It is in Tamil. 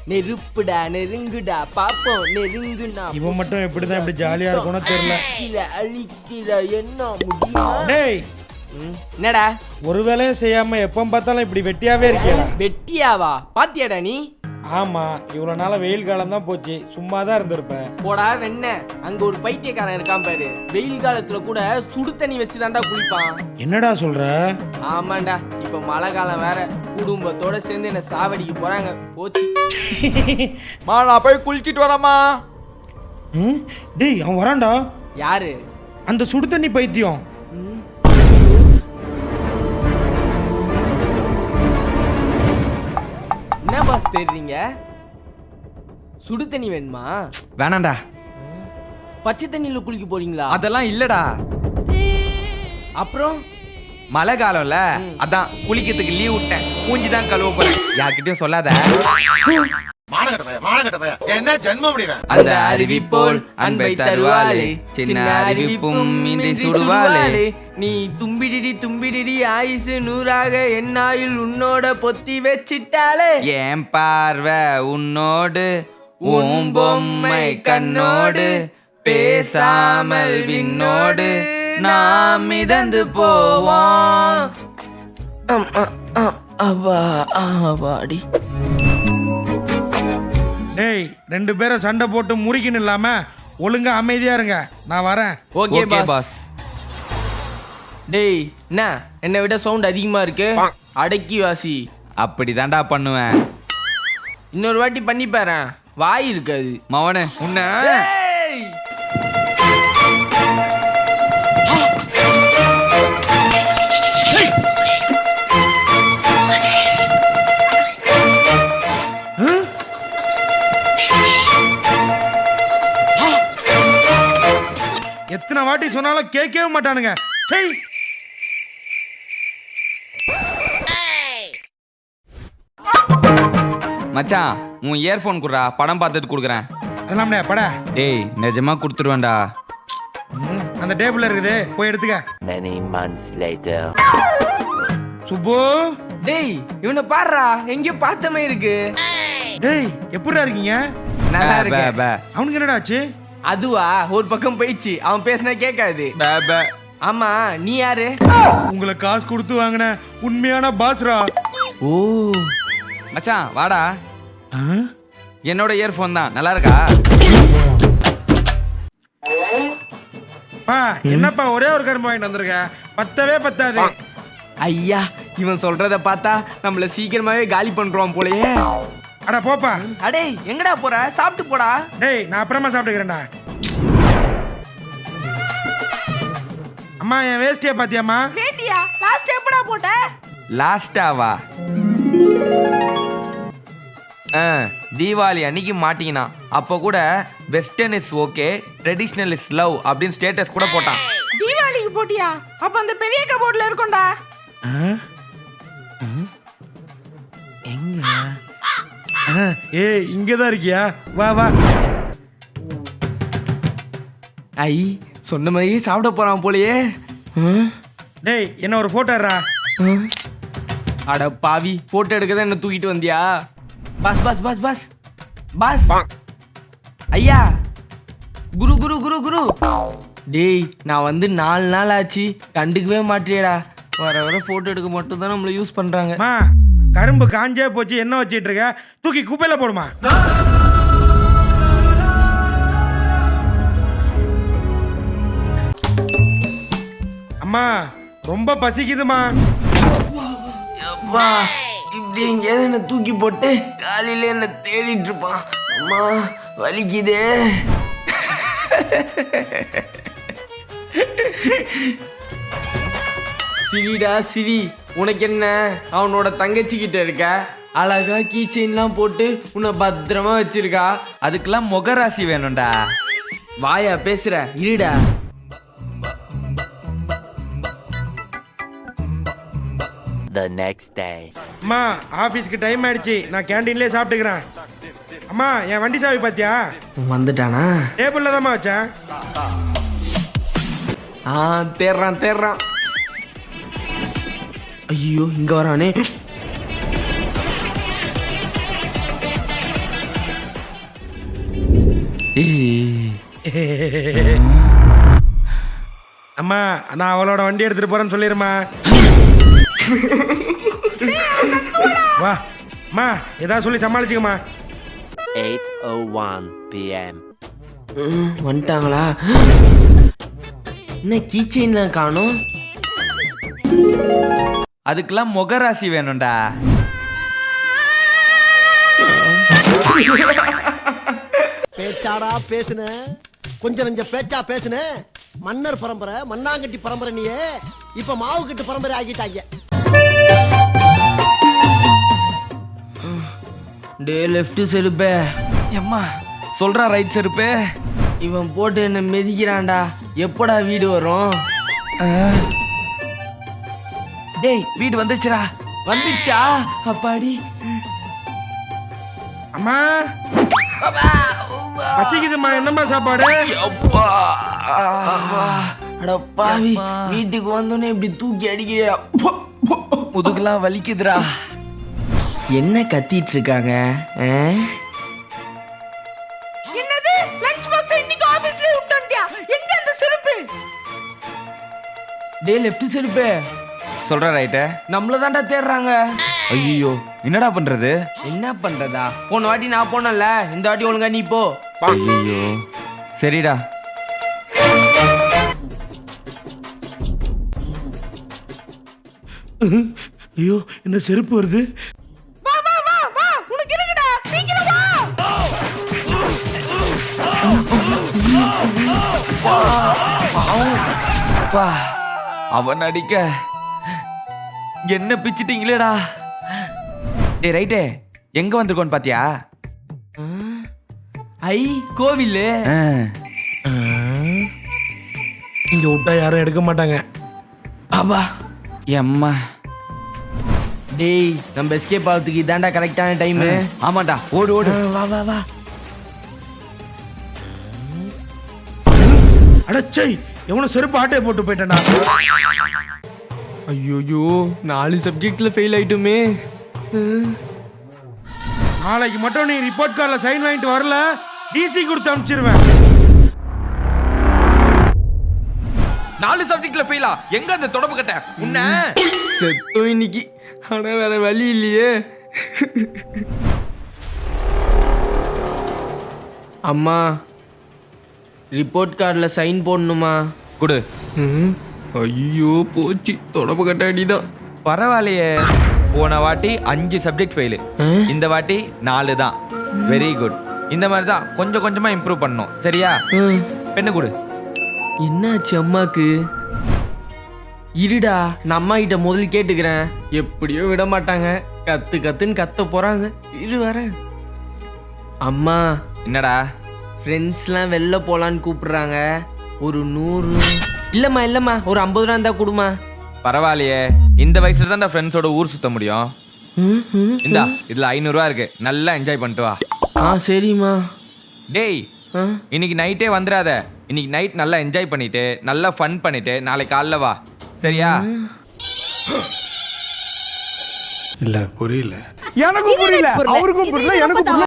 நெருப்புடா நெருங்குடா பாப்போம் நெருங்குனா. இவன் மட்டும் எப்படிதான் இப்படி ஜாலியா இருக்கும்னு தெரியல. அழிக்கிற என்ன முடியுமா? டேய் என்னடா ஒரு வேலையும் செய்யாம எப்ப பார்த்தாலும் இப்படி வெட்டியாவே இருக்கியடா. வெட்டியாவா? பாத்தியாடா நீ? ஆமா, இவ்வளவு நாள வெயில் காலம் தான் போச்சு, சும்மா தான் இருந்திருப்பேன். போடா வெண்ண, அங்க ஒரு பைத்தியக்காரன் இருக்கான் பாரு, வெயில் காலத்துல கூட சுடு தண்ணி வச்சு தாண்டா குளிப்பான். என்னடா சொல்ற? ஆமாண்டா, இப்ப மழை காலம் வேற, குடும்பத்தோட சேர்ந்து என்ன சாவடிக்கு போறாங்க. போச்சு நான் போய் குளிச்சிட்டு வரமா. டேய் அவன் வரான்டா. யாரு? அந்த சுடு தண்ணி பைத்தியம். என்ன பாஸ் தெரியுங்க? சுடு தண்ணி வேணுமா? வேணாண்டா. பச்சை தண்ணியில குளிக்க போறீங்களா? அதெல்லாம் இல்லடா. அப்புறம் மழை காலம்ல, அதான் குளிக்கிறதுக்கு லீவ் விட்டேன். மூஞ்சி தான் கழுவ போறேன். யார்கிட்டயும் சொல்லாத. என்ன ஜென்மம்? அந்த அருவி போல் அன்பை தருவாளே, சின்ன அறிவிப்பும் இன்றி சுடுவாளே. நீ தும்பிடிடி தும்பிடிடி ஆயுசு நூறாக என்னாயில் உன்னோட பொத்தி வச்சிட்டாளே. ஏன் பார்வை உன்னோடு, உன் பொம்மை கண்ணோடு, பேசாமல் விண்ணோடு நாம் மிதந்து போவோம். அவாடி. டேய் ரெண்டு பேரும் சண்டை போட்டு முறிக்கணும் இல்லாம ஒழுங்கா அமைதியா இருங்க, நான் வரேன். Okay boss. டேய் என்ன என்னை விட சவுண்ட் அதிகமா இருக்கு, அடக்கி வாசி. அப்படி தாண்டா பண்ணுவேன். இன்னொரு வாட்டி பண்ணி பாறேன், வாய் இருக்காது மவனே உன்ன. எத்தனை வாட்டி சொன்னாலும் கேட்கவே மாட்டானுங்க. சை. மச்சான் உன் இயர்போன் குடுறா, படம் பார்த்துட்டு குடுக்குறேன். அதெல்லாம் பட. டேய் நிஜமா கொடுத்துருவேன்டா. அந்த டேபிள்ல இருக்குது, போய் எடுத்துக்க. Many months later. சுப்பு. டேய் இவனை பாருடா, எங்கேயோ பார்த்தமே இருக்கு. டேய் எப்படிடா இருக்கீங்க? நல்லா இருக்கு. அவனுக்கு என்னடா ஆச்சு? அதுவா ஒரு பக்கம் போயிடுச்சு, அவன் பேசினா கேட்காது. ஆமா நீ யாரு? உங்களை காசு கொடுத்து வாங்கின உண்மையான பாஸ்ரா. ஓ மச்சான் வாடா. என்னோட இயர்போன் தான், நல்லா இருக்கா? என்னப்பா ஒரே ஒரு கரும்பு வாங்கிட்டு வந்திருக்க, பத்தவே பத்தாது. ஐயா இவன் சொல்றத பார்த்தா நம்மள சீக்கிரமாவே காலி பண்றோம் போலயே. அட போப்பா. அடே எங்கடா போற? சாப்பிட்டு போடா. டேய் நான் அப்புறமா சாப்பிட்டுக்கிறேன்டா. அம்மா என் வேஸ்டியா பாத்தியாம்மா? வேட்டியா? லாஸ்ட் எப்படா போட்ட? லாஸ்டாவா? தீபாவளி அன்னைக்கு மாட்டிக்கினா. அப்போ கூட western is okay, traditional is love அப்படின்னு ஸ்டேட்டஸ் கூட போட்டான். தீபாவளிக்கு போட்டியா? அப்ப அந்த பெரிய கபோர்ட்ல இருக்கும்டா. எங்க? ஏய் இங்கதான் இருக்கியா? வா வா. ஐ சொன்ன மாதிரியே சாப்பிட போறான் போலயே. டேய் என்ன ஒரு போட்டோ எடுறா. அட பாவி, போட்டோ எடுக்கதான் என்ன தூக்கிட்டு வந்தியா? Bus bus bus bus bus. ஐயா குரு குரு குரு குரு. டேய் நான் வந்து 4 நாள் ஆச்சு, கண்டுக்கவே மாட்டியடா. வர வர போட்டோ எடுக்க மட்டும் தான் நம்மள யூஸ் பண்றாங்க. கரும்பு காஞ்சே போச்சு, என்ன வச்சிட்டு இருக்க? தூக்கி குப்பையில போடுமா. அம்மா ரொம்ப பசிக்குதுமா. இப்படி எங்கேயாவது என்ன தூக்கி போட்டு காலையில என்ன தேடிட்டு இருப்பான். அம்மா வலிக்குதே. சிரிடா சிரி, உனக்கு என்ன? அவனோட தங்கச்சி கிட்ட இருக்க, அழகா கீ செயின்லாம் போட்டு உன்னை பத்திரமா வச்சிருக்கா. அதுக்கெல்லாம் முகராசி வேணும்டா. வாயா பேசுற, இருடா. The next day. அம்மா ஆபீஸ்க்கு டைம் ஆயிடுச்சு, நான் கேண்டீன்லயே சாப்பிட்டுக்கிறேன். அம்மா என் வண்டி சாவி பாத்தியா? வந்துட்டானா? டேபிள்ல தான்மா வச்சேன். தேர்றான் தேர்றான். ஐயோ இங்க வரானே. அம்மா நான் அவளோட வண்டி எடுத்துட்டு போறேன்னு சொல்லிருமா. வா அம்மா ஏதாவது சொல்லி சமாளிச்சுக்கம்மா. 8:01 p.m. வந்துட்டாங்களா? என்ன கீச்சைன்லாம் காணோம்? அதுக்கெல்லாம் முகராசி வேணும்டா. பேச்சாடா பேசுன, கொஞ்சம் நெஞ்ச பேச்சா பேசுன. மன்னர் பரம்பரை, மண்ணாங்கட்டி பரம்பரை, நீயே இப்ப மாவு கட்டு பரம்பரை ஆகிட்டாங்க. டே லெஃப்ட் செருப்பே. எம்மா சொல்றா ரைட் செருப்பு. இவன் போட்டு என்ன மிதிக்கிறான்டா. எப்படா வீடு வரும்? டேய் வீடு வந்துச்சுடா. வந்துச்சா? அப்பாடி. அம்மா பசிக்குதும்மா, என்னம்மா சாப்பாடு? அட பாவி, வீட்டுக்கு வந்தோடனே இப்படி தூக்கி அடிக்கிறியா? முதுகுலாம் வலிக்குதுடா. என்ன கத்திட்டு இருக்காங்க? என்னது லஞ்ச் பாக்ஸ் இன்னைக்கு ஆபீஸ்ல விட்டுட்டியா? எங்க அந்த செருப்பு? டே லெஃப்ட் செருப்பு. சொல்றா ரைட்டு. நம்மள தான்டா தேடுறாங்க. ஐயோ என்னடா பண்றது? என்ன பண்றதா? போன வாட்டி நான் போனல, இந்த வாட்டி ஒழுங்கா நீ போ. ஐயோ சரிடா. ஐயோ என்ன செருப்பு வருது? வா வா வா வா, உனக்கு இருக்குடா, சீக்கிரம் வா. அவன் அடிக்க என்ன பிச்சிட்டீங்களேடா. டேய் ரைட்டே, எங்க வந்திருக்கோன்னு பாத்தியா? ஐ கோவில். இங்க விட்டா யாரும் எடுக்க மாட்டாங்க. அப்பா எம்மா. டேய் நம்ம எஸ்கேப் ஆகிறதுக்கு இதாண்டா கரெக்டான டைம். ஆமாண்டா, ஓடு ஓடு. வா வா வா. அடச்சை, எவனும் செருப்பு ஆட்டையை போட்டு போயிட்டேன்டா. ஐயோயோ 4 சப்ஜெக்ட்ல ஃபெயில் ஆயிட்டுமே. நாளைக்கு மட்டும் நீ ரிப்போர்ட் கார்டுல சைன் வாங்கிட்டு வரல, டிசி கொடுத்து அனுப்பிச்சிருவேன். 4 சப்ஜெக்ட்ல ஃபெயிலா? எங்க அந்த தொடப்பு கட்ட உன்ன? செத்தோம் இன்னைக்கு. ஆனா வேற வழி இல்லையே. அம்மா ரிப்போர்ட் கார்டில் சைன் போடணுமா? குடு. ஐயோ போச்சு, தொடப்பு கட்ட அடிதான். பரவாயில்லையே, போன வாட்டி 5 சப்ஜெக்ட் ஃபெயிலு, இந்த வாட்டி 4 தான். Very good. இந்த மாதிரி தான் கொஞ்சம் கொஞ்சமா இம்ப்ரூவ் பண்ணணும், சரியா? பெண்ணு கொடு. என்னாச்சு அம்மாக்கு? இருடா, நான் அம்மா கிட்ட முதல்ல கேட்டுக்கிறேன். எப்படியோ விட மாட்டாங்க, கத்து கத்துன்னு கத்த போறாங்க. இரு வரேன். அம்மா என்னடா? ஃப்ரெண்ட்ஸ்லாம் வெளில போலான்னு கூப்பிடுறாங்க. ஒரு 100. இல்லம்மா இல்லம்மா, ஒரு 50 ரூபா இருந்தா கொடுமா. பரவாயில்லையே, இந்த வயசுல தான் ஃப்ரெண்ட்ஸோட ஊர் சுத்த முடியும். இந்தா இதுல 500 ரூபா இருக்கு, நல்லா என்ஜாய் பண்ணிட்டு வா. சரிம்மா. டேய் இன்னைக்கு நைட்டே வந்துடாத. இன்னைக்கு நைட் நல்லா என்ஜாய் பண்ணிட்டு நல்லா ஃபன் பண்ணிட்டு நாளைக்கு காலைல வா, சரியா? இல்ல புரியல. எனக்கும் புரியல, அவருக்கும் புரியல, எனக்கும் புரியல.